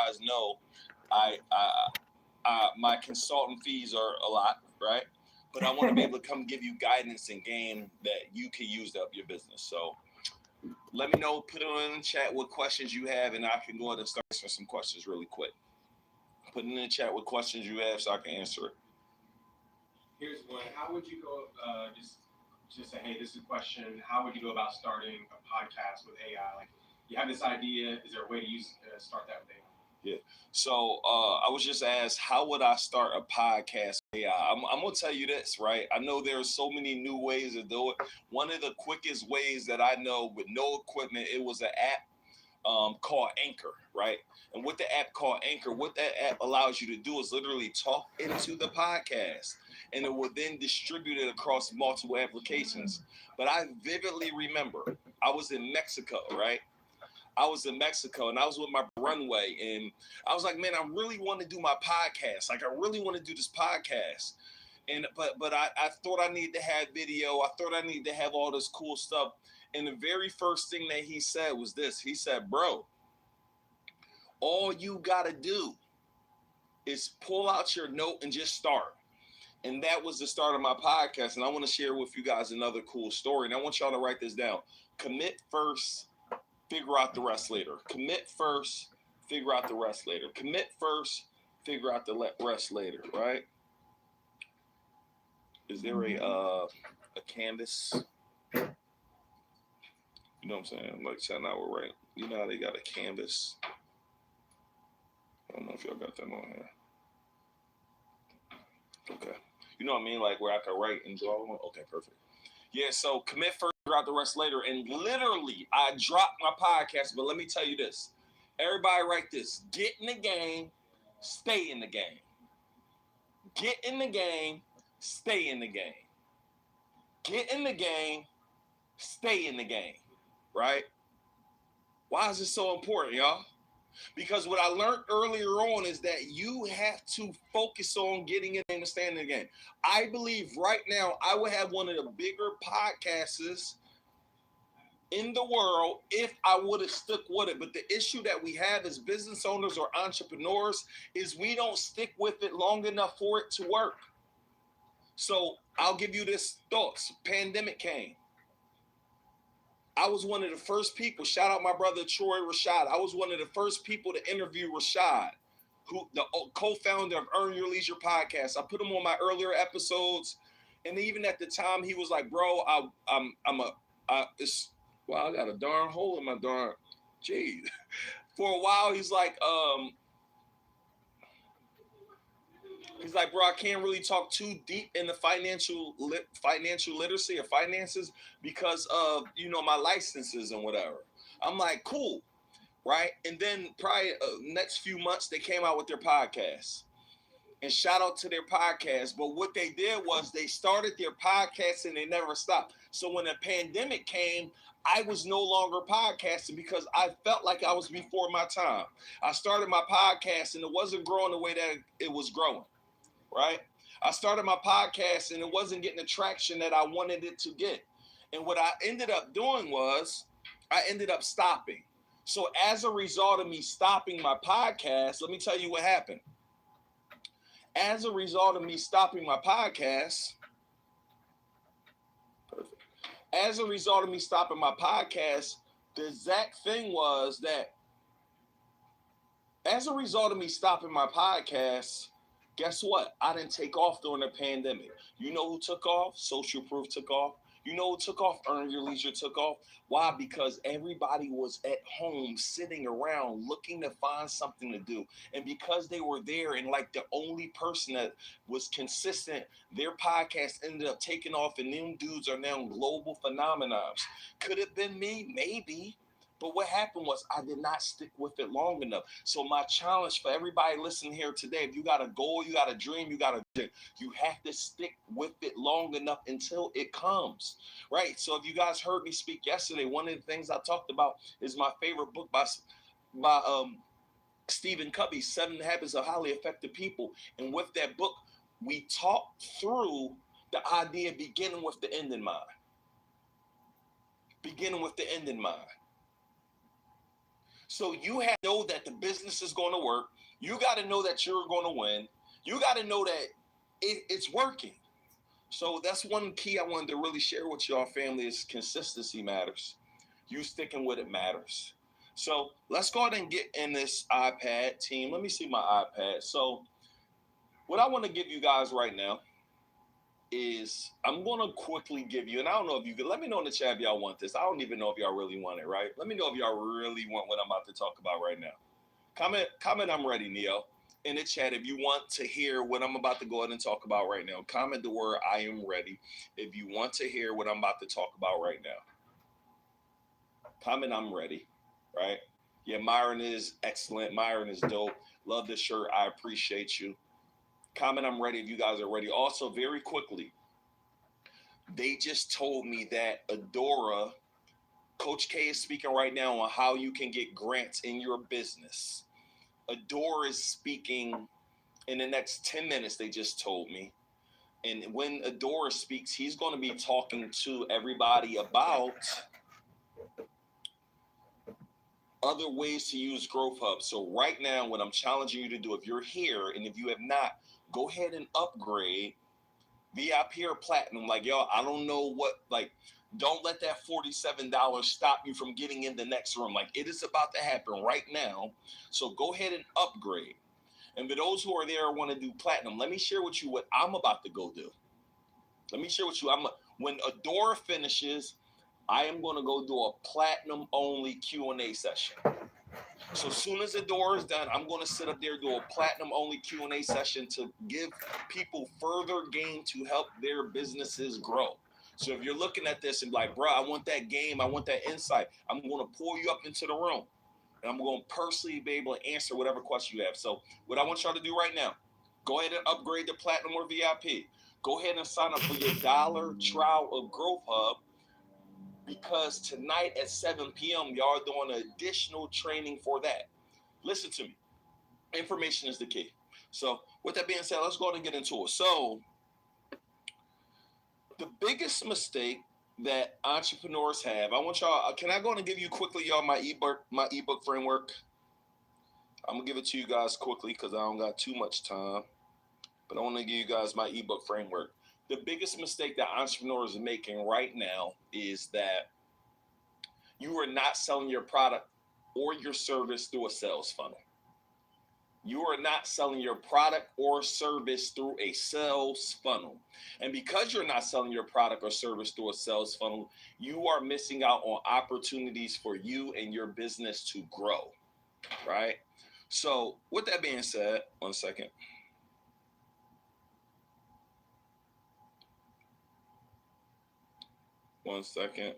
guys know, my consultant fees are a lot, right? But I want to be able to come give you guidance and game that you can use to help your business. So let me know, put it in the chat what questions you have, and I can go ahead and start answering some questions really quick. Put it in the chat what questions you have so I can answer it. Here's one. How would you go, just say, hey, this is a question. How would you go about starting a podcast with AI? Like, you have this idea. Is there a way to start that with AI? Yeah. So I was just asked, how would I start a podcast with AI? I'm going to tell you this, right? I know there's so many new ways to do it. One of the quickest ways that I know with no equipment, it was an app called Anchor, right? And with the app called Anchor, what that app allows you to do is literally talk into the podcast, and it will then distribute it across multiple applications. But I vividly remember I was in Mexico, right? I was in Mexico and I was with my runway, and I was like, man, I really want to do my podcast. Like, I really want to do this podcast. And but I thought I needed to have video. I thought I needed to have all this cool stuff. And the very first thing that he said was this. He said, bro, all you got to do is pull out your note and just start. And that was the start of my podcast. And I want to share with you guys another cool story. And I want y'all to write this down. Commit first, figure out the rest later. Commit first, figure out the rest later. Commit first, figure out the rest later, right? Is there a canvas? You know what I'm saying? Like, so now we're right. You know how they got a canvas? I don't know if y'all got that on here. Okay. You know what I mean? Like, where I can write and draw. Okay, perfect. Yeah, so commit first, figure out the rest later. And literally, I dropped my podcast, but let me tell you this. Everybody write this. Get in the game, stay in the game. Get in the game, stay in the game. Get in the game, stay in the game, right? Why is this so important, y'all? Because what I learned earlier on is that you have to focus on getting in and understanding the game. I believe right now I would have one of the bigger podcasts in the world if I would have stuck with it. But the issue that we have as business owners or entrepreneurs is we don't stick with it long enough for it to work. So I'll give you this thoughts. Pandemic came. I was one of the first people, shout out my brother Troy Rashad. I was one of the first people to interview Rashad, who the co-founder of Earn Your Leisure podcast. I put him on my earlier episodes, and even at the time, he was like, "Bro, I got a darn hole in my darn, gee." For a while, he's like, bro, I can't really talk too deep in the financial literacy or finances because of, my licenses and whatever. I'm like, cool, right? And then probably next few months, they came out with their podcast. And shout out to their podcast. But what they did was they started their podcast and they never stopped. So when the pandemic came, I was no longer podcasting because I felt like I was before my time. I started my podcast and it wasn't growing the way that it was growing. Right? I started my podcast and it wasn't getting the traction that I wanted it to get. And what I ended up doing was I ended up stopping. So as a result of me stopping my podcast, let me tell you what happened. As a result of me stopping my podcast, as a result of me stopping my podcast, the exact thing was that as a result of me stopping my podcast, guess what? I didn't take off during the pandemic. You know who took off? Social Proof took off. You know who took off? Earn Your Leisure took off. Why? Because everybody was at home sitting around looking to find something to do. And because they were there and like the only person that was consistent, their podcast ended up taking off, and them dudes are now global phenomenons. Could it have been me? Maybe. But what happened was I did not stick with it long enough. So my challenge for everybody listening here today, if you got a goal, you got a dream, you have to stick with it long enough until it comes, right? So if you guys heard me speak yesterday, one of the things I talked about is my favorite book by Stephen Covey, 7 Habits of Highly Effective People. And with that book, we talked through the idea of beginning with the end in mind. Beginning with the end in mind. So you have to know that the business is going to work. You got to know that you're going to win. You got to know that it's working. So that's one key I wanted to really share with y'all, family, is consistency matters. You sticking with it matters. So let's go ahead and get in this iPad, team. Let me see my iPad. So what I want to give you guys right now is I'm going to quickly give you, and I don't know if you could, let me know in the chat if y'all want this. I don't even know if y'all really want it, right? Let me know if y'all really want what I'm about to talk about right now. Comment I'm ready, Neo, in the chat if you want to hear what I'm about to go ahead and talk about right now. Comment the word I am ready if you want to hear what I'm about to talk about right now. Comment I'm ready, right? Yeah, Myron is excellent. Myron is dope. Love this shirt. I appreciate you. Comment I'm ready if you guys are ready. Also, very quickly, they just told me that Adora, Coach K is speaking right now on how you can get grants in your business. Adora is speaking in the next 10 minutes, they just told me. And when Adora speaks, he's going to be talking to everybody about other ways to use Growth Hub. So right now, what I'm challenging you to do, if you're here and if you have not, go ahead and upgrade VIP or Platinum. Like, y'all, I don't know what, like, don't let that $47 stop you from getting in the next room. Like, it is about to happen right now. So go ahead and upgrade. And for those who are there and want to do Platinum, let me share with you what I'm about to go do. Let me share with you. When Adora finishes, I am going to go do a Platinum only Q&A session. So as soon as Adora is done, I'm going to sit up there, do a Platinum only Q&A session to give people further game to help their businesses grow. So if you're looking at this and like, bro, I want that game, I want that insight, I'm going to pull you up into the room. And I'm going to personally be able to answer whatever question you have. So what I want y'all to do right now, go ahead and upgrade to Platinum or VIP. Go ahead and sign up for your $1 trial of Growth Hub, because tonight at 7 p.m., y'all are doing additional training for that. Listen to me. Information is the key. So with that being said, let's go ahead and get into it. So the biggest mistake that entrepreneurs have, I want y'all, can I go ahead and give you quickly, y'all, my ebook framework? I'm gonna give it to you guys quickly because I don't got too much time, but I want to give you guys my ebook framework. The biggest mistake that entrepreneurs are making right now is that you are not selling your product or your service through a sales funnel. You are not selling your product or service through a sales funnel. And because you're not selling your product or service through a sales funnel, you are missing out on opportunities for you and your business to grow, right? So with that being said, 1 second. One second.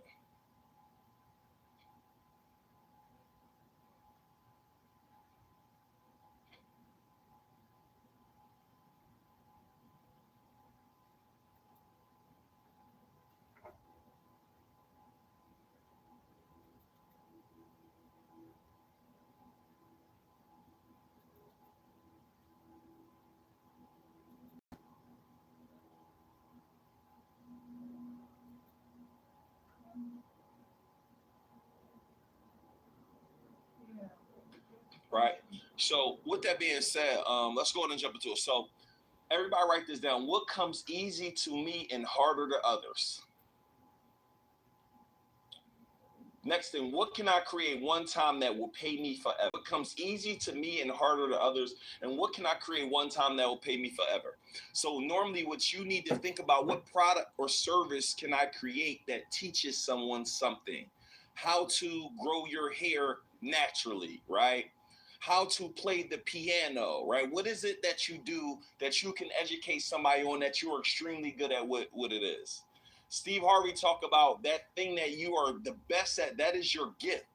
Right. So with that being said, let's go ahead and jump into it. So everybody write this down. What comes easy to me and harder to others? Next thing, what can I create one time that will pay me forever? What comes easy to me and harder to others? And what can I create one time that will pay me forever? So normally what you need to think about, what product or service can I create that teaches someone something? How to grow your hair naturally, right? How to play the piano, right? What is it that you do that you can educate somebody on that you are extremely good at what it is? Steve Harvey talked about that thing that you are the best at. That is your gift,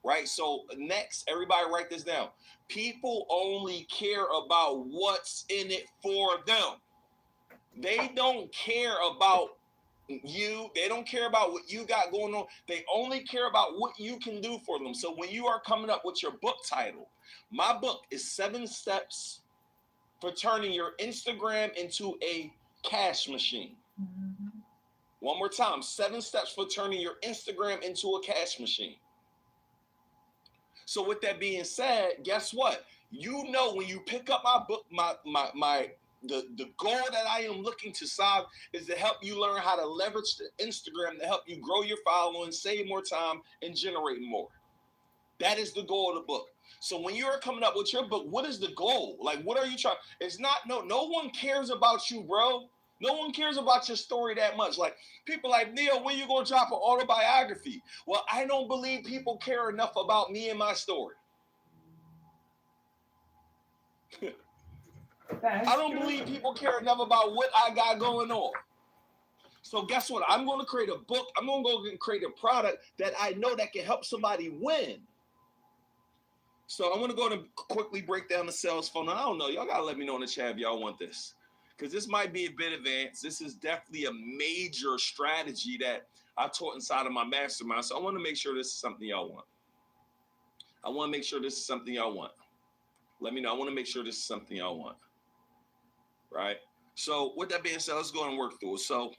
right? So next, everybody write this down. People only care about what's in it for them. They don't care about you. They don't care about what you got going on. They only care about what you can do for them. So when you are coming up with your book title, my book is 7 Steps for Turning Your Instagram into a Cash Machine. One more time, 7 steps for turning your Instagram into a cash machine. So with that being said, guess what? You know, when you pick up my book, the goal that I am looking to solve is to help you learn how to leverage the Instagram to help you grow your following, save more time, and generate more. That is the goal of the book. So when you're coming up with your book, what is the goal? Like, what are you trying? It's not, no one cares about you, bro. No one cares about your story that much. Like, people like, Neil, when you going to drop an autobiography? Well, I don't believe people care enough about me and my story. I don't believe people care enough about what I got going on. So guess what? I'm going to create a book. I'm going to go and create a product that I know that can help somebody win. So I'm going to go and quickly break down the sales funnel. I don't know. Y'all got to let me know in the chat if y'all want this. Because this might be a bit advanced. This is definitely a major strategy that I taught inside of my mastermind. So I want to make sure this is something y'all want. I want to make sure this is something y'all want. Let me know. I want to make sure this is something y'all want. Right? So with that being said, let's go and work through it. So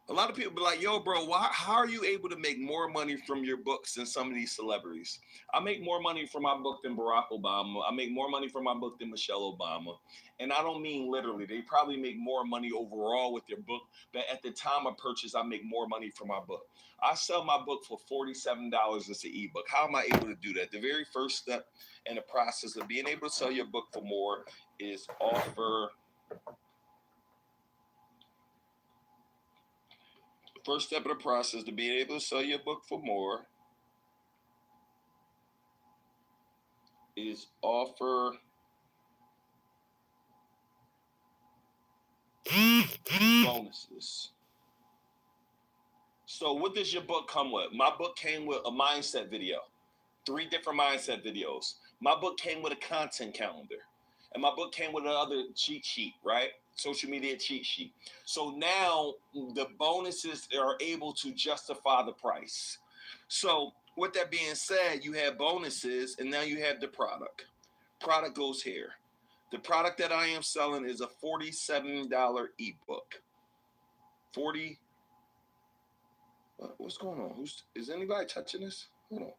a lot of people be like, yo, bro, how are you able to make more money from your books than some of these celebrities? I make more money from my book than Barack Obama. I make more money from my book than Michelle Obama. And I don't mean literally. They probably make more money overall with their book. But at the time of purchase, I make more money from my book. I sell my book for $47 as an ebook. How am I able to do that? The very first step in the process of being able to sell your book for more is offer. First step of the process to being able to sell your book for more is offer bonuses. So what does your book come with? My book came with a mindset video, 3 different mindset videos. My book came with a content calendar. And my book came with another cheat sheet, right? Social media cheat sheet. So now the bonuses are able to justify the price. So with that being said, you have bonuses and now you have the product. Product goes here. The product that I am selling is a $47 ebook. What's going on? Is anybody touching this? Hold on.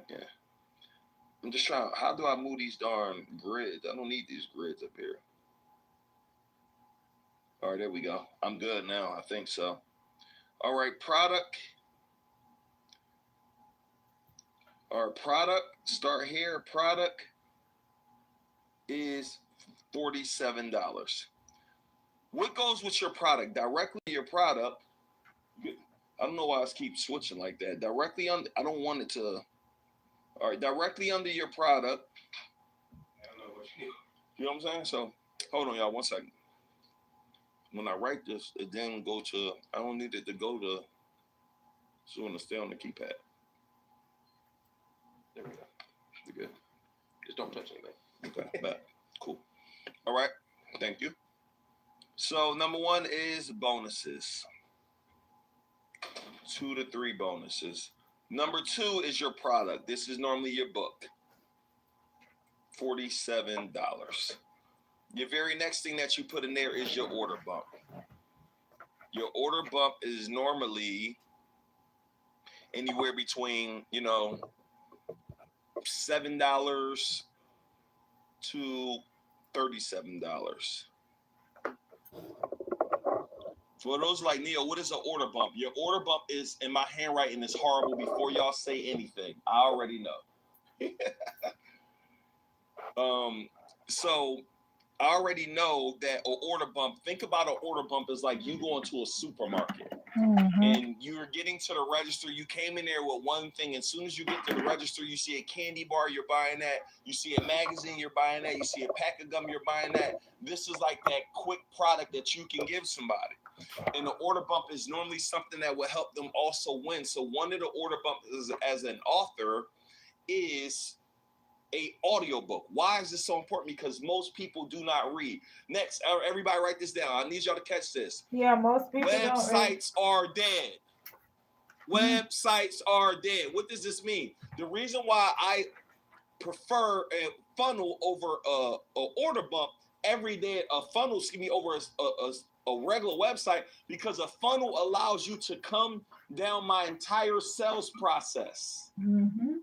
Yeah. I'm just trying. How do I move these darn grids? I don't need these grids up here. All right, there we go. I'm good now. I think so. All right, product. Our product, start here. Product is $47. What goes with your product? Directly your product. I don't know why I keep switching like that. Directly under. I don't want it to. All right, directly under your product. I don't know what you need. You know what I'm saying? So, hold on, y'all. 1 second. When I write this, it then go to. I don't need it to go to. So when to stay on the keypad. There we go. You're good. Just don't touch anything. Okay, back. Cool. All right. Thank you. So number 1 is bonuses. 2 to 3 bonuses. Number 2 is your product. This is normally your book. $47. Your very next thing that you put in there is your order bump. Your order bump is normally anywhere between, $7 to $37. For those like Neil, what is an order bump? Your order bump is, in my handwriting is horrible before y'all say anything. I already know. So I already know that an order bump, think about an order bump is like you going to a supermarket and you're getting to the register. You came in there with one thing. As soon as you get to the register, you see a candy bar, you're buying that. You see a magazine, you're buying that. You see a pack of gum, you're buying that. This is like that quick product that you can give somebody. And the order bump is normally something that will help them also win. So one of the order bumps as an author is a audiobook. Why is this so important? Because most people do not read. Next, everybody write this down. I need y'all to catch this. Yeah, most people Websites are dead. Websites are dead. What does this mean? The reason why I prefer a funnel over a order bump every day, a funnel, over a regular website because a funnel allows you to come down my entire sales process. Mm-hmm.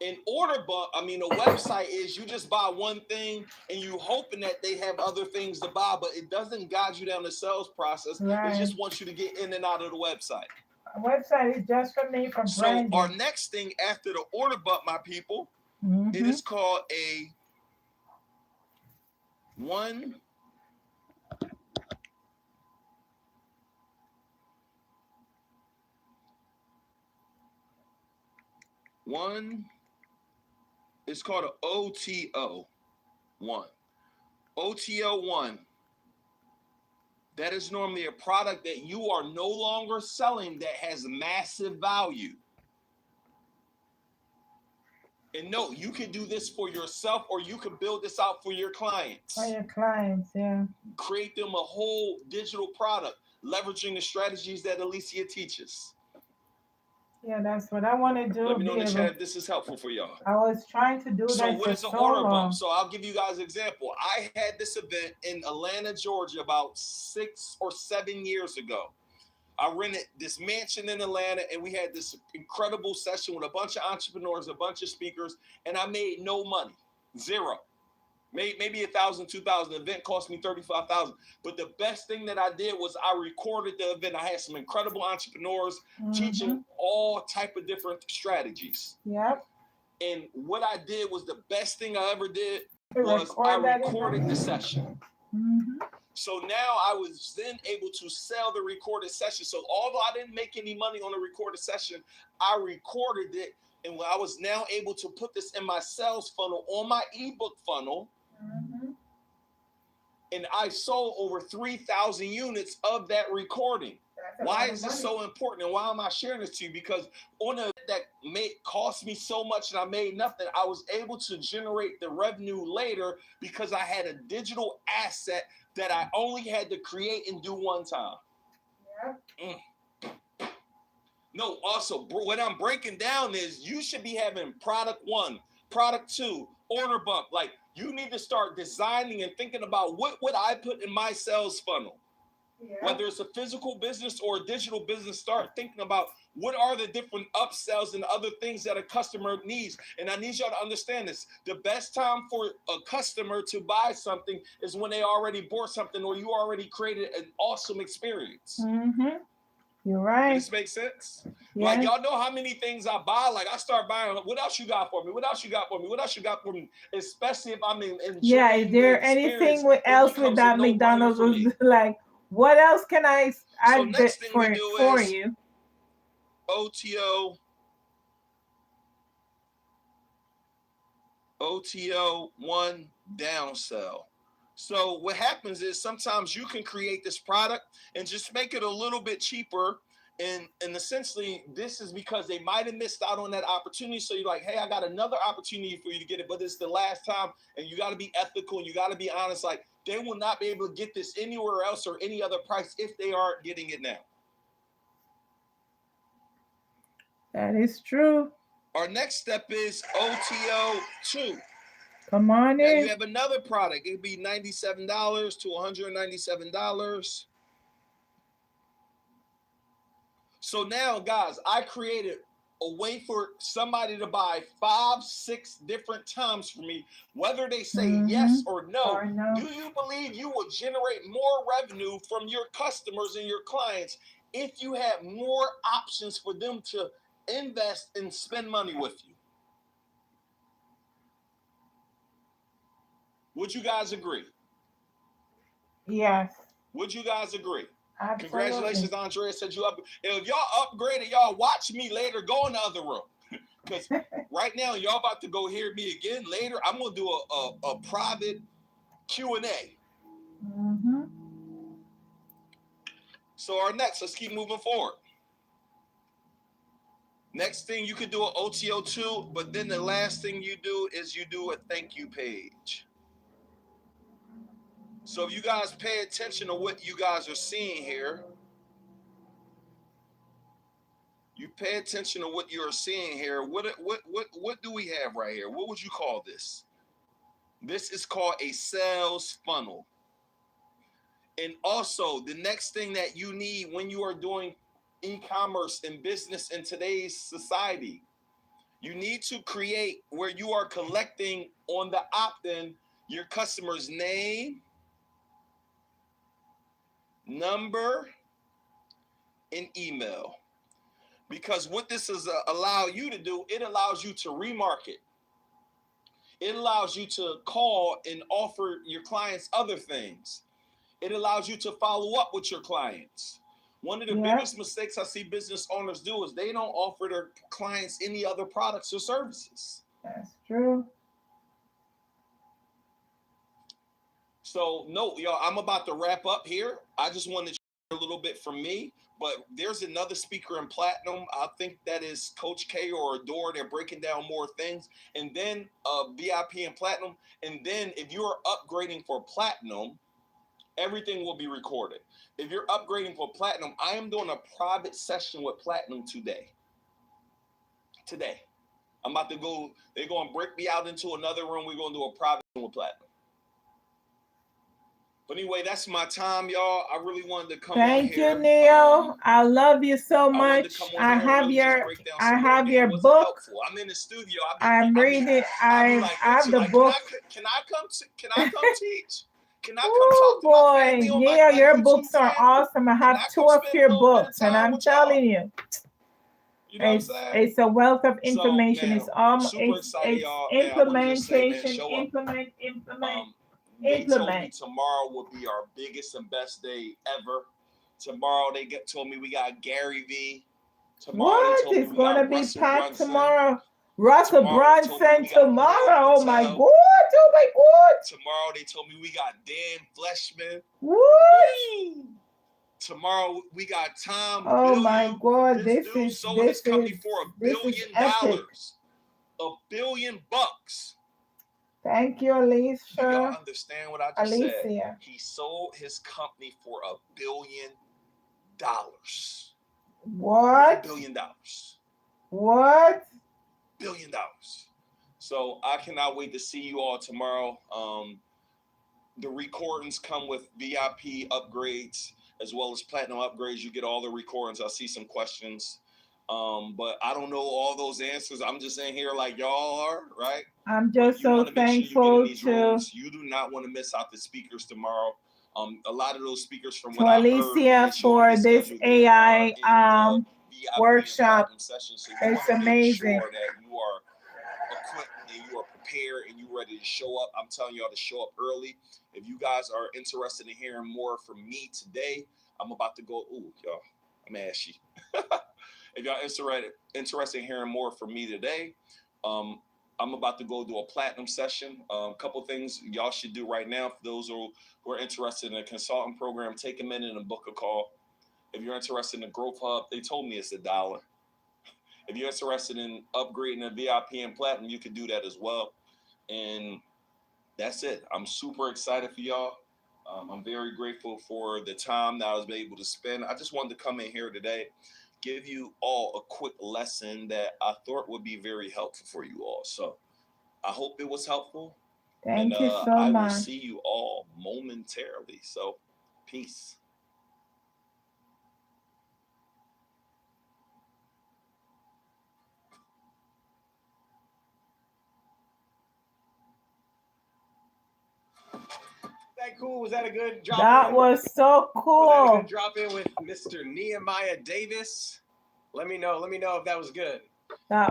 An order book, I mean, a website is you just buy one thing and you hoping that they have other things to buy, but it doesn't guide you down the sales process. Right. It just wants you to get in and out of the website. A website is just for me for branding. So our next thing after the order book, my people, mm-hmm. it is called a one it's called an OTO one. OTO one. That is normally a product that you are no longer selling that has massive value. And no, you can do this for yourself or you can build this out for your clients. For your clients, yeah. Create them a whole digital product, leveraging the strategies that Alicia teaches. Yeah, that's what I want to do. Let me know in the chat if this is helpful for y'all. I was trying to do that. So what is an order long. bump? So I'll give you guys an example. I had this event in Atlanta, Georgia about 6 or 7 years ago. I rented this mansion in Atlanta and we had this incredible session with a bunch of entrepreneurs, a bunch of speakers, and I made no money, zero. Maybe $1,000, $2,000. The event cost me $35,000. But the best thing that I did was I recorded the event. I had some incredible entrepreneurs teaching all type of different strategies. Yep. And what I did was the best thing I ever did was I recorded the session. Mm-hmm. So now I was then able to sell the recorded session. So although I didn't make any money on the recorded session, I recorded it. And I was now able to put this in my sales funnel on my ebook funnel. Mm-hmm. And I sold over 3,000 units of that recording. Why is this so important? And why am I sharing this to you? Because on a that cost me so much and I made nothing, I was able to generate the revenue later because I had a digital asset that I only had to create and do one time. Yep. No, also, what I'm breaking down is you should be having product 1, product 2, order bump. Like, you need to start designing and thinking about what would I put in my sales funnel. Yeah. Whether it's a physical business or a digital business, start thinking about what are the different upsells and other things that a customer needs. And I need y'all to understand this. The best time for a customer to buy something is when they already bought something or you already created an awesome experience. Mm-hmm. You're right. Does this make sense? Yeah. Like, y'all know how many things I buy? Like, I start buying, what else you got for me? What else you got for me? What else you got for me? Especially if I'm enjoying yeah, is there anything else with that McDonald's was like, what else can I get for you? OTO 1 downsell. So what happens is sometimes you can create this product and just make it a little bit cheaper. And essentially, this is because they might have missed out on that opportunity. So you're like, hey, I got another opportunity for you to get it, but it's the last time. And you got to be ethical and you got to be honest. Like, they will not be able to get this anywhere else or any other price if they aren't getting it now. That is true. Our next step is OTO 2. Come on in. Now you have another product. It'd be $97 to $197. So now, guys, I created a way for somebody to buy 5, 6 different times for me, whether they say yes or no. Do you believe you will generate more revenue from your customers and your clients if you have more options for them to invest and spend money with you? Would you guys agree? Yes. Would you guys agree? Absolutely. Congratulations, Andrea said you up. If y'all upgraded, y'all watch me later. Go in the other room. Because right now, y'all about to go hear me again later. I'm going to do a private Q&A. Mm-hmm. So our next, let's keep moving forward. Next thing, you could do an OTO 2, but then the last thing you do is you do a thank you page. So if you guys pay attention to what you guys are seeing here, what do we have right here? What would you call this? This is called a sales funnel. And also, the next thing that you need when you are doing e-commerce and business in today's society, you need to create where you are collecting on the opt-in your customer's name, number, and email. Because what this is allow you to do, it allows you to remarket. It allows you to call and offer your clients other things. It allows you to follow up with your clients. One of the biggest mistakes I see business owners do is they don't offer their clients any other products or services. That's true. So, no, y'all, I'm about to wrap up here. I just wanted to share a little bit from me, but there's another speaker in Platinum. I think that is Coach K or Adore. They're breaking down more things. And then VIP and Platinum. And then if you're upgrading for Platinum, everything will be recorded. If you're upgrading for Platinum, I am doing a private session with Platinum today. I'm about to go, they're going to break me out into another room. We're going to do a private with Platinum. But anyway, that's my time, y'all. I really wanted to come on here. Thank you, Neil. I love you so much. I have your book. I'm in the studio. I'm reading. I have the book. Can I come teach? Can I come talk to my family on Neil, your books are awesome. I have 2 of your books, and I'm telling you. You know what I'm saying? It's a wealth of information. So, man, it's implementation. They told me tomorrow will be our biggest and best day ever. Tomorrow they told me we got Gary V. Tomorrow it's gonna be packed tomorrow. Russell Brunson tomorrow. Oh my God! Oh my God! Tomorrow they told me we got Dan Fleshman. What? Tomorrow we got Tom. Oh my God! This is coming for $1 billion. $1 billion. Thank you, Alicia. You don't understand what I just said. He sold his company for $1 billion. What? $1 billion. What? $1 billion. So I cannot wait to see you all tomorrow. The recordings come with VIP upgrades as well as platinum upgrades. You get all the recordings. I see some questions. But I don't know all those answers. I'm just in here like y'all are, right? I'm just so thankful to. You do not want to miss out the speakers tomorrow. A lot of those speakers from to Alicia for this AI workshop. It's amazing. Sure that you are equipped and you are prepared and you're ready to show up. I'm telling y'all to show up early. If you guys are interested in hearing more from me today, I'm about to go. Ooh, y'all, I'm ashy. If y'all interested in hearing more from me today, I'm about to go do a platinum session. A couple things y'all should do right now. For those who are interested in a consulting program, take a minute and book a call. If you're interested in the Growth Hub, they told me it's $1. If you're interested in upgrading the VIP and platinum, you can do that as well. And that's it. I'm super excited for y'all. I'm very grateful for the time that I was able to spend. I just wanted to come in here today, give you all a quick lesson that I thought would be very helpful for you all. So I hope it was helpful. Thank you so much. I will see you all momentarily. So peace. That cool? Was that a good drop? That was so cool. Was that a good drop in with Mr. Nehemiah Davis? Let me know if that was good. That